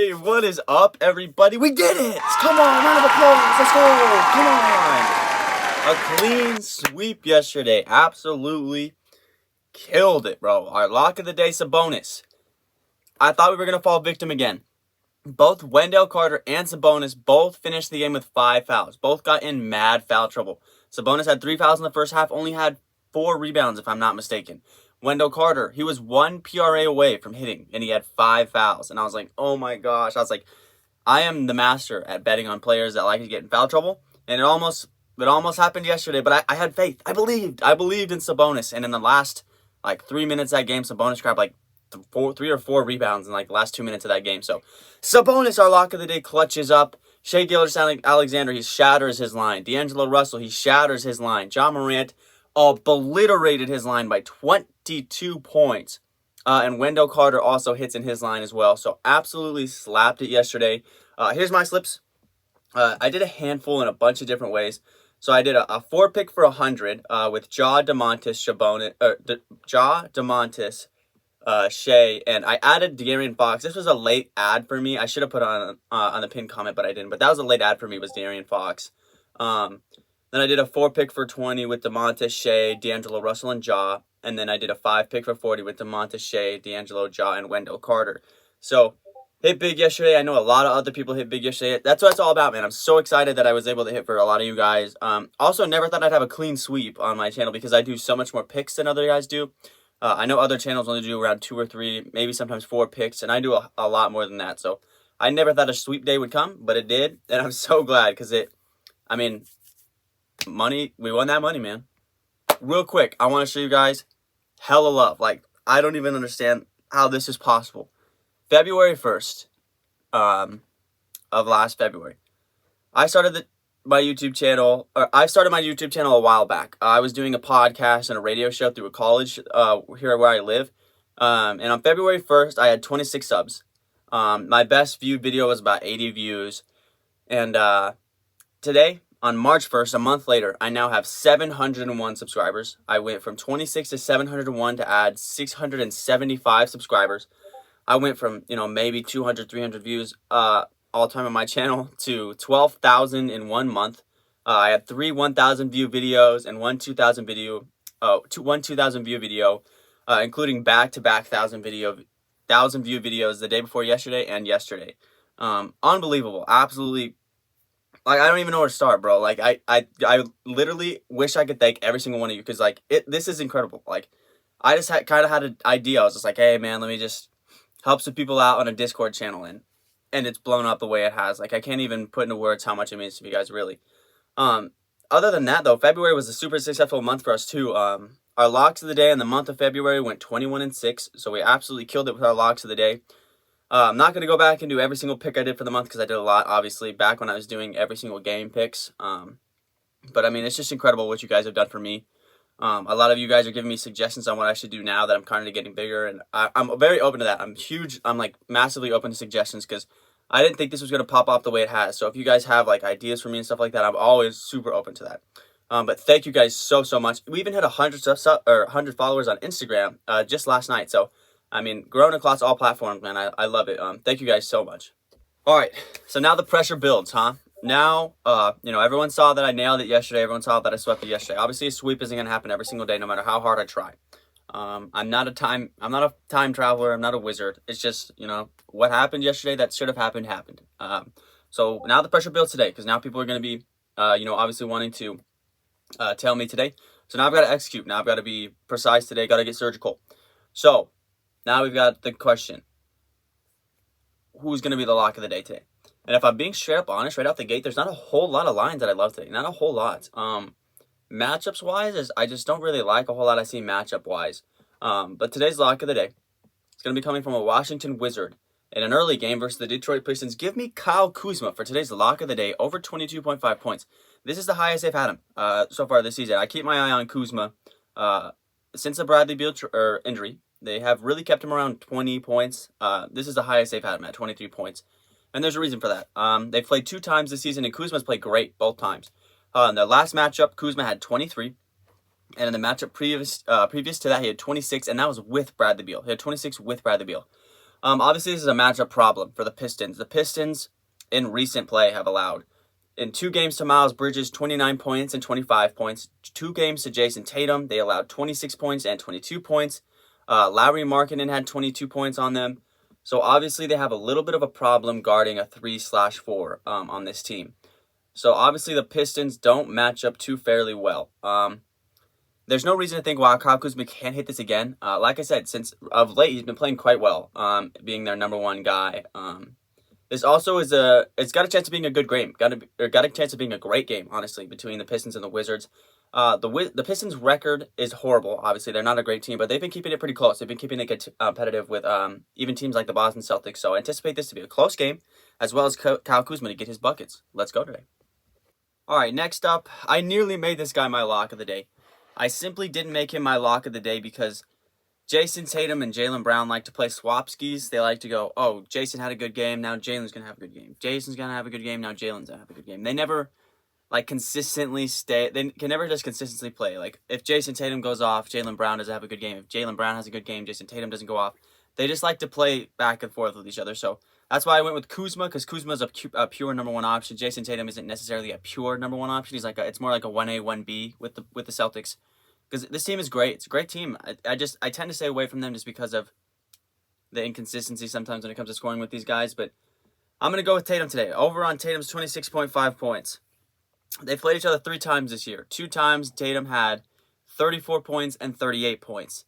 Hey, what is up, everybody? We did it! Come on, round of applause. Let's go. Come on. A clean sweep yesterday. Absolutely killed it, bro. Our lock of the day, Sabonis. I thought we were going to fall victim again. Both Wendell Carter and Sabonis both finished the game with 5 fouls. Both got in mad foul trouble. Sabonis had 3 fouls in the first half, only had 4 rebounds, if I'm not mistaken. Wendell Carter, he was 1 PRA away from hitting, and he had 5 fouls. And I was like, oh my gosh. I was like, I am the master at betting on players that like to get in foul trouble. And it almost happened yesterday, but I had faith. I believed in Sabonis. And in the last, 3 minutes of that game, Sabonis grabbed, 3 or 4 rebounds in, the last 2 minutes of that game. So, Sabonis, our lock of the day, clutches up. Shai Gilgeous-Alexander, he shatters his line. D'Angelo Russell, he shatters his line. Ja Morant obliterated his line by 22 points. And Wendell Carter also hits in his line as well. So absolutely slapped it yesterday. Here's my slips. I did a handful in a bunch of different ways. So I did a 4-pick for 100 with Ja DeMontis, Shea, and I added De'Aaron Fox. This was a late ad for me. I should have put on the pinned comment, but I didn't. But that was a late ad for me, was De'Aaron Fox. Then I did a 4-pick for 20 with DeMontis, Shea, D'Angelo Russell, and Ja. And then I did a 5-pick for 40 with DeMontis, Shea, D'Angelo, Ja, and Wendell Carter. So, hit big yesterday. I know a lot of other people hit big yesterday. That's what it's all about, man. I'm so excited that I was able to hit for a lot of you guys. Also, never thought I'd have a clean sweep on my channel because I do so much more picks than other guys do. I know other channels only do around 2 or 3, maybe sometimes 4 picks, and I do a lot more than that. So, I never thought a sweep day would come, but it did. And I'm so glad because money, we won that money, man. Real quick, I want to show you guys hella love. I don't even understand how this is possible. February 1st of last February, I started my YouTube channel a while back. I was doing a podcast and a radio show through a college here where I live. And on February 1st, I had 26 subs. My best viewed video was about 80 views. And today, on March 1st, a month later, I now have 701 subscribers. I went from 26 to 701 to add 675 subscribers. I went from, maybe 200, 300 views all time on my channel to 12,000 in 1 month. I had 3 1,000 view videos and one 2,000 view video, including back-to-back 1,000 view videos the day before yesterday and yesterday. Unbelievable. Absolutely. I don't even know where to start, bro. I literally wish I could thank every single one of you because, this is incredible. I just kind of had an idea. I was just like, hey, man, let me just help some people out on a Discord channel, and it's blown up the way it has. I can't even put into words how much it means to you guys, really. Other than that, though, February was a super successful month for us, too. Our locks of the day in the month of February went 21-6, so we absolutely killed it with our locks of the day. I'm not going to go back and do every single pick I did for the month because I did a lot, obviously, back when I was doing every single game picks. But, it's just incredible what you guys have done for me. A lot of you guys are giving me suggestions on what I should do now that I'm kind of getting bigger, and I'm very open to that. I'm massively open to suggestions because I didn't think this was going to pop off the way it has. So if you guys have, ideas for me and stuff like that, I'm always super open to that. But thank you guys so much. We even hit 100 followers on Instagram just last night. So, growing across all platforms, man, I love it. Thank you guys so much. All right, so now the pressure builds, huh? Now, everyone saw that I nailed it yesterday. Everyone saw that I swept it yesterday. Obviously, a sweep isn't going to happen every single day, no matter how hard I try. I'm not a time traveler. I'm not a wizard. It's just, what happened yesterday that should have happened. So now the pressure builds today because now people are going to be, obviously wanting to tell me today. So now I've got to execute. Now I've got to be precise today. Got to get surgical. So now we've got the question. Who's going to be the lock of the day today? And if I'm being straight up honest, right out the gate, there's not a whole lot of lines that I love today. Not a whole lot. Matchups wise, I just don't really like a whole lot I see matchup wise. But today's lock of the day, it's going to be coming from a Washington Wizard in an early game versus the Detroit Pistons. Give me Kyle Kuzma for today's lock of the day, over 22.5 points. This is the highest they've had him so far this season. I keep my eye on Kuzma since the Bradley Beal injury. They have really kept him around 20 points. This is the highest they've had him at, 23 points. And there's a reason for that. They've played 2 times this season, and Kuzma's played great both times. In the last matchup, Kuzma had 23. And in the matchup previous to that, he had 26, and that was with Bradley Beal. He had 26 with Bradley Beal. Obviously, this is a matchup problem for the Pistons. The Pistons, in recent play, have allowed in 2 games to Miles Bridges, 29 points and 25 points. 2 games to Jason Tatum, they allowed 26 points and 22 points. Lowry Markkanen had 22 points on them. So obviously they have a little bit of a problem guarding a 3/4 on this team. So obviously the Pistons don't match up too fairly well. There's no reason to think, wow, Kyle Kuzma can't hit this again. Like I said, since of late, he's been playing quite well, being their number one guy. This also it's got a chance of being a good game. Got a chance of being a great game, honestly, between the Pistons and the Wizards. The Pistons' record is horrible. Obviously, they're not a great team, but they've been keeping it pretty close. They've been keeping it competitive with even teams like the Boston Celtics. So I anticipate this to be a close game, as well as Kyle Kuzma to get his buckets. Let's go today. All right, next up, I nearly made this guy my lock of the day. I simply didn't make him my lock of the day because Jason Tatum and Jaylen Brown like to play swapskis. They like to go, oh, Jason had a good game, now Jaylen's going to have a good game. Jason's going to have a good game, now Jaylen's going to have a good game. They never, consistently stay. They can never just consistently play. Like, if Jason Tatum goes off, Jaylen Brown doesn't have a good game. If Jaylen Brown has a good game, Jason Tatum doesn't go off. They just like to play back and forth with each other. So that's why I went with Kuzma, because Kuzma's a pure number one option. Jason Tatum isn't necessarily a pure number one option. He's it's more like a 1A, 1B with the Celtics. Because this team is great. It's a great team. I tend to stay away from them just because of the inconsistency sometimes when it comes to scoring with these guys. But I'm going to go with Tatum today. Over on Tatum's 26.5 points. They played each other 3 times this year. 2 times Tatum had 34 points and 38 points.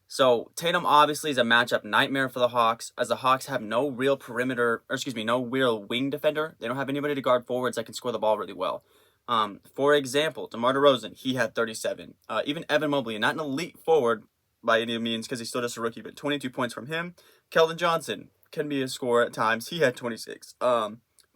So Tatum obviously is a matchup nightmare for the Hawks, as the Hawks have no real no real wing defender. They don't have anybody to guard forwards that can score the ball really well. For example, DeMar DeRozan, he had 37. Even Evan Mobley, not an elite forward by any means because he's still just a rookie, but 22 points from him. Keldon Johnson can be a scorer at times. He had 26.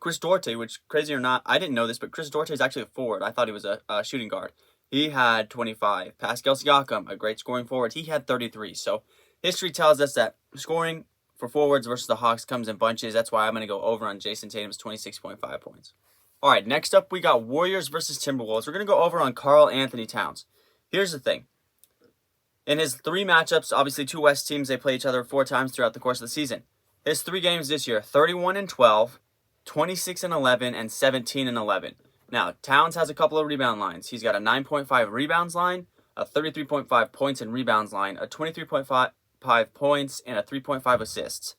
Chris Duarte, which, crazy or not, I didn't know this, but Chris Duarte is actually a forward. I thought he was a shooting guard. He had 25. Pascal Siakam, a great scoring forward, he had 33. So history tells us that scoring for forwards versus the Hawks comes in bunches. That's why I'm going to go over on Jason Tatum's 26.5 points. All right, next up we got Warriors versus Timberwolves. We're going to go over on Karl Anthony Towns. Here's the thing. In his 3 matchups, obviously 2 West teams, they play each other 4 times throughout the course of the season. His 3 games this year, 31-12, 26-11, and 17-11. Now, Towns has a couple of rebound lines. He's got a 9.5 rebounds line, a 33.5 points and rebounds line, a 23.5 points, and a 3.5 assists.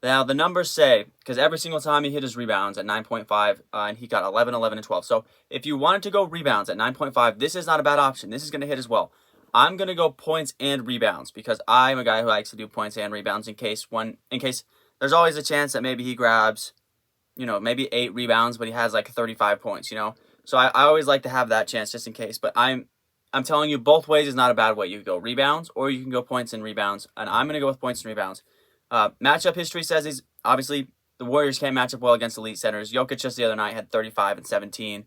Now, the numbers say, because every single time he hit his rebounds at 9.5, and he got 11, 11, and 12. So, if you wanted to go rebounds at 9.5, this is not a bad option. This is going to hit as well. I'm going to go points and rebounds, because I'm a guy who likes to do points and rebounds in case there's always a chance that maybe he grabs, maybe 8 rebounds, but he has 35 points, So I always like to have that chance just in case. But I'm telling you, both ways is not a bad way. You can go rebounds or you can go points and rebounds. And I'm going to go with points and rebounds. Matchup history says he's obviously the Warriors can't match up well against elite centers. Jokic just the other night had 35 and 17.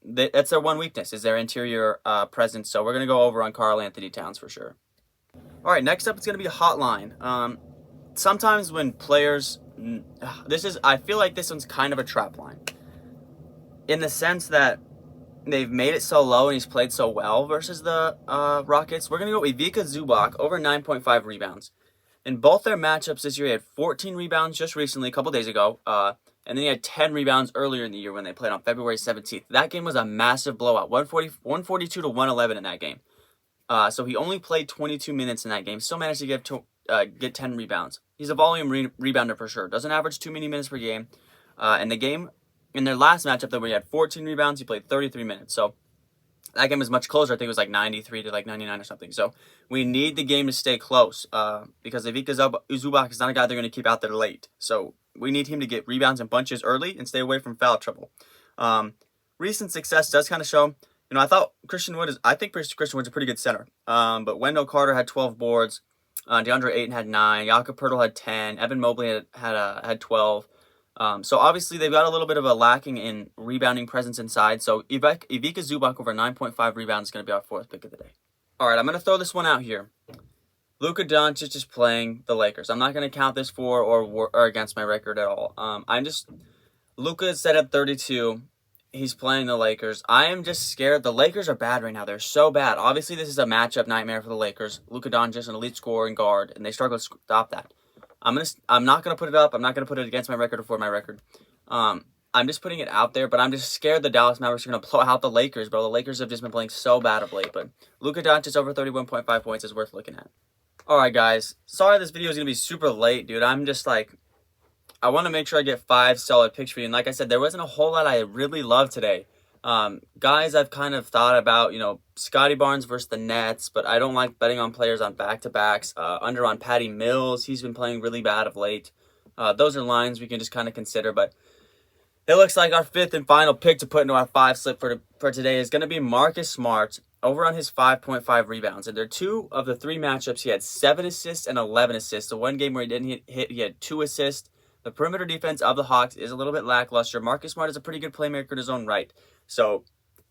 That's their one weakness, is their interior presence. So we're going to go over on Karl Anthony Towns for sure. All right, next up it's going to be a hotline. Sometimes when players... I feel like this one's kind of a trap line. In the sense that they've made it so low and he's played so well versus the Rockets. We're going to go with Ivica Zubac over 9.5 rebounds. In both their matchups this year, he had 14 rebounds just recently, a couple days ago. And then he had 10 rebounds earlier in the year when they played on February 17th. That game was a massive blowout, 142 to 111 in that game. So he only played 22 minutes in that game. Still managed to get 10 rebounds. He's a volume rebounder for sure. Doesn't average too many minutes per game. In their last matchup, though, where he had 14 rebounds, he played 33 minutes. So that game was much closer. I think it was 93 to 99 or something. So we need the game to stay close because Ivica Zubac is not a guy they're going to keep out there late. So we need him to get rebounds and bunches early and stay away from foul trouble. Recent success does kind of show. I think Christian Wood's a pretty good center. But Wendell Carter had 12 boards. DeAndre Ayton had 9. Jakob Poeltl had 10. Evan Mobley had 12. So obviously they've got a little bit of a lacking in rebounding presence inside. So Ivica Zubac over 9.5 rebounds is going to be our 4th pick of the day. All right, I'm going to throw this one out here. Luka Doncic is playing the Lakers. I'm not going to count this for or against my record at all. Luka is set at 32. He's playing the Lakers. I am just scared. The Lakers are bad right now. They're so bad. Obviously, this is a matchup nightmare for the Lakers. Luka Doncic, an elite scorer and guard, and they struggle to stop that. I'm not gonna put it up. I'm not gonna put it against my record or for my record. I'm just putting it out there, but I'm just scared the Dallas Mavericks are gonna blow out the Lakers, bro. The Lakers have just been playing so bad of late, but Luka Doncic over 31.5 points is worth looking at. All right, guys. Sorry this video is gonna be super late, dude. I'm just like, I want to make sure I get 5 solid picks for you. And like I said, there wasn't a whole lot I really loved today. Guys, I've kind of thought about, Scotty Barnes versus the Nets, but I don't like betting on players on back-to-backs. Under on Patty Mills. He's been playing really bad of late. Those are lines we can just kind of consider, but it looks like our 5th and final pick to put into our 5 slip for today is going to be Marcus Smart over on his 5.5 rebounds. And there are 2 of the 3 matchups. He had 7 assists and 11 assists. The one game where he didn't hit, he had 2 assists. The perimeter defense of the Hawks is a little bit lackluster. Marcus Smart is a pretty good playmaker in his own right. So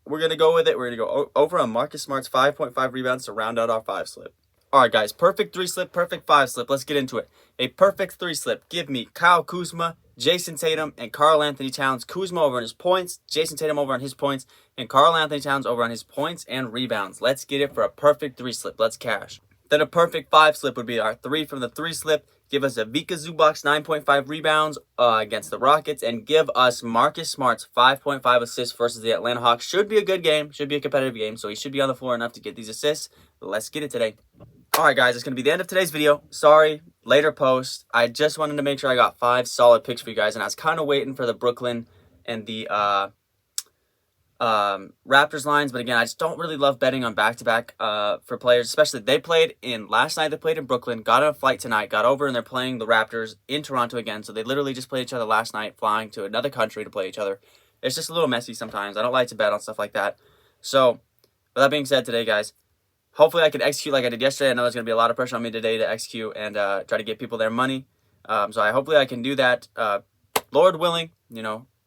we're going to go with it. We're going to go over on Marcus Smart's 5.5 rebounds to round out our 5 slip. All right, guys. Perfect 3 slip, perfect 5 slip. Let's get into it. A perfect 3 slip. Give me Kyle Kuzma, Jason Tatum, and Karl Anthony Towns. Kuzma over on his points, Jason Tatum over on his points, and Karl Anthony Towns over on his points and rebounds. Let's get it for a perfect 3 slip. Let's cash. Then a perfect 5 slip would be our 3 from the 3 slip. Give us a Vika Zubac's 9.5 rebounds against the Rockets. And give us Marcus Smart's 5.5 assists versus the Atlanta Hawks. Should be a good game. Should be a competitive game. So he should be on the floor enough to get these assists. Let's get it today. All right, guys. It's going to be the end of today's video. Sorry. Later post. I just wanted to make sure I got 5 solid picks for you guys. And I was kind of waiting for the Brooklyn and the Raptors lines, but again, I just don't really love betting on back-to-back for players, especially they played in last night. They played in Brooklyn, got on a flight tonight, got over, and they're playing the Raptors in Toronto again. So they literally just played each other last night, flying to another country to play each other. It's just a little messy sometimes. I don't like to bet on stuff like that. So with that being said, today, guys, hopefully I can execute like I did yesterday. I know there's going to be a lot of pressure on me today to execute and try to get people their money. So hopefully I can do that. Lord willing,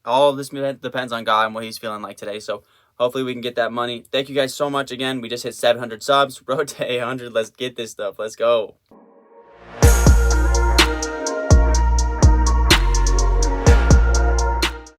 all of this depends on God and what he's feeling like today. So hopefully we can get that money. Thank you guys so much again. We just hit 700 subs. Road to 800. Let's get this stuff. Let's go.